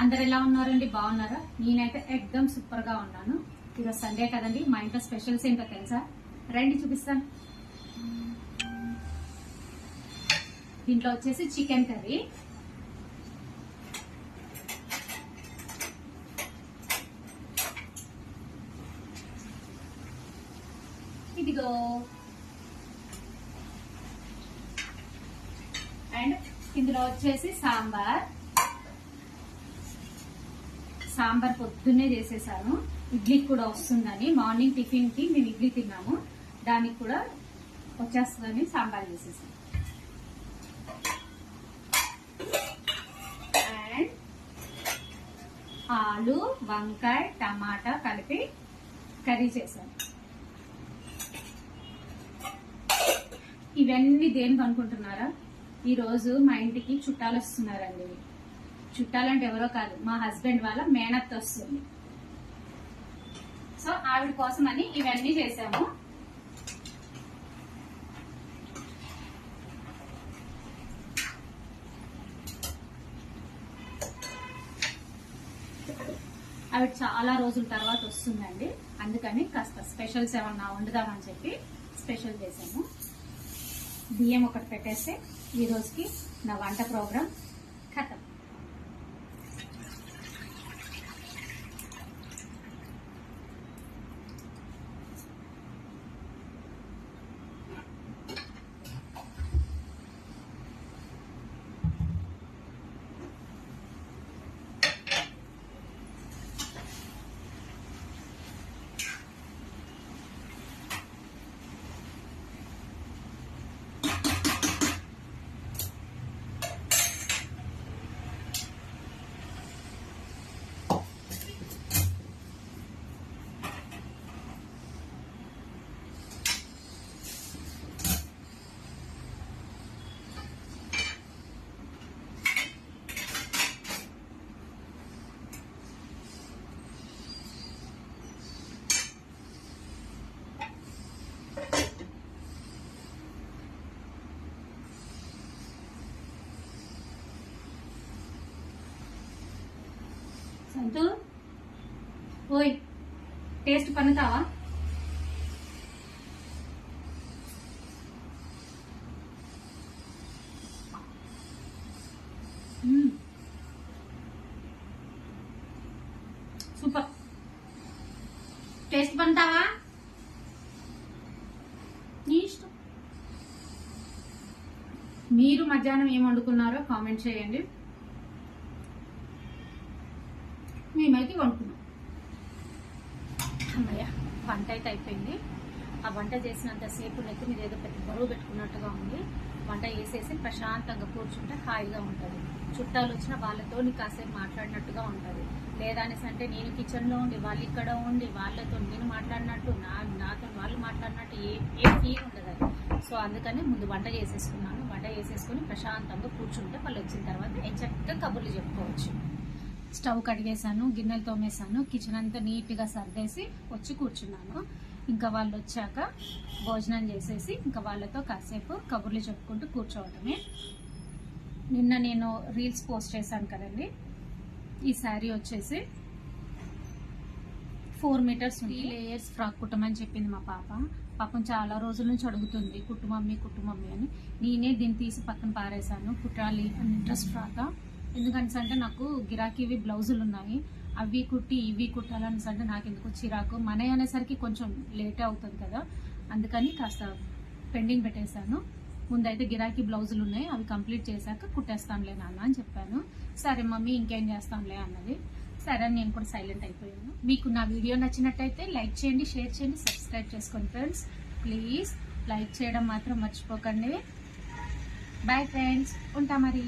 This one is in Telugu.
అందరు ఎలా ఉన్నారండి? బాగున్నారా? నేనైతే ఎక్దమ్ సూపర్ గా ఉన్నాను. ఈరోజు సండే కదండి, మా ఇంట్లో స్పెషల్స్ ఏంటో తెలుసా? రండి చూపిస్తాను. దీంట్లో వచ్చేసి చికెన్ కర్రీ, ఇదిగో, అండ్ ఇందులో వచ్చేసి సాంబార్ పొద్దున్నే చేసేసాను. ఇడ్లీకి కూడా వస్తుందని, మార్నింగ్ టిఫిన్ కి మేము ఇడ్లీ తిన్నాము, దానికి కూడా వచ్చేస్తుందని సాంబార్ చేసేసాను. అండ్ ఆలు, వంకాయ, టమాటా కలిపి కర్రీ చేశాను. ఇవన్నీ దేనికి అనుకుంటున్నారా? ఈ రోజు మా ఇంటికి చుట్టాలు వస్తున్నారండి. చుట్టాలంటే ఎవరో కాదు, మా హస్బెండ్ వాళ్ళ మేనత్త వస్తుంది. సో ఆవిడ కోసం అని ఇవన్నీ చేసాము. ఆవిడ చాలా రోజుల తర్వాత వస్తుందండి, అందుకని కాస్త స్పెషల్స్ ఏమన్నా వండుదామని చెప్పి స్పెషల్ చేసాము. బియ్యం ఒకటి పెట్టేస్తే ఈ రోజుకి నా వంట ప్రోగ్రాం ఖతం. సంతు, ఓయ్, టేస్ట్ పన్నుతావా? సూపర్. టేస్ట్ పన్నుతావా? నీ ఇష్టం. మీరు మధ్యాహ్నం ఏం వండుకున్నారో కామెంట్ చేయండి. మేమైతే వండుకున్నాం. అమ్మయ్య, వంట అయితే అయిపోయింది. ఆ వంట చేసినంతసేపు నెత్తి మీద ఏదో పెద్ద బరువు పెట్టుకున్నట్టుగా ఉంది. వంట చేసేసి ప్రశాంతంగా కూర్చుంటే హాయిగా ఉంటుంది. చుట్టాలు వచ్చిన వాళ్ళతో కాసేపు మాట్లాడినట్టుగా ఉంటుంది. లేదా అనేసి అంటే నేను కిచెన్లో ఉండి వాళ్ళు ఇక్కడ ఉండి వాళ్ళతో నేను మాట్లాడినట్టు, నాతో వాళ్ళు మాట్లాడినట్టు ఏ ఫీల్ ఉండదు అది. సో అందుకని ముందు వంట చేసేసుకున్నాను. వంట చేసేసుకుని ప్రశాంతంగా కూర్చుంటే వాళ్ళు వచ్చిన తర్వాత చక్కగా కబుర్లు చెప్పుకోవచ్చు. స్టవ్ కడిగేసాను, గిన్నెలు తోమేసాను, కిచెన్ అంతా నీట్గా సర్దేసి వచ్చి కూర్చున్నాను. ఇంకా వాళ్ళు వచ్చాక భోజనం చేసేసి ఇంకా వాళ్ళతో కాసేపు కబుర్లు చెప్పుకుంటూ కూర్చోవటమే. నిన్న నేను రీల్స్ పోస్ట్ చేశాను కదండి. ఈ శారీ వచ్చేసి 4 మీటర్స్ 3 లేయర్స్ ఫ్రాక్ కుట్టమని చెప్పింది మా పాపం చాలా రోజుల నుంచి అడుగుతుంది, కుట్టు మమ్మీ అని. నేనే దీన్ని తీసి పక్కన పారేసాను. కుట్టాలి అని ఇంట్రెస్ట్ రాక, ఎందుకంటే నాకు గిరాకీవి బ్లౌజులు ఉన్నాయి, అవి కుట్టి ఇవి కుట్టాలని అంటే నాకు ఎందుకు చిరాకు. మనయ్య అనేసరికి కొంచెం లేటే అవుతుంది కదా, అందుకని కాస్త పెండింగ్ పెట్టేశాను. ముందైతే గిరాకీ బ్లౌజులు ఉన్నాయి, అవి కంప్లీట్ చేశాక కుట్టేస్తానులే నాన్న అని చెప్పాను. సరే మమ్మీ ఇంకేం చేస్తానులే అన్నది. సరే నేను కూడా సైలెంట్ అయిపోయాను. మీకు నా వీడియో నచ్చినట్టయితే లైక్ చేయండి, షేర్ చేయండి, సబ్స్క్రైబ్ చేసుకోండి ఫ్రెండ్స్. ప్లీజ్ లైక్ చేయడం మాత్రం మర్చిపోకండి. బాయ్ ఫ్రెండ్స్, ఉంటా మరి.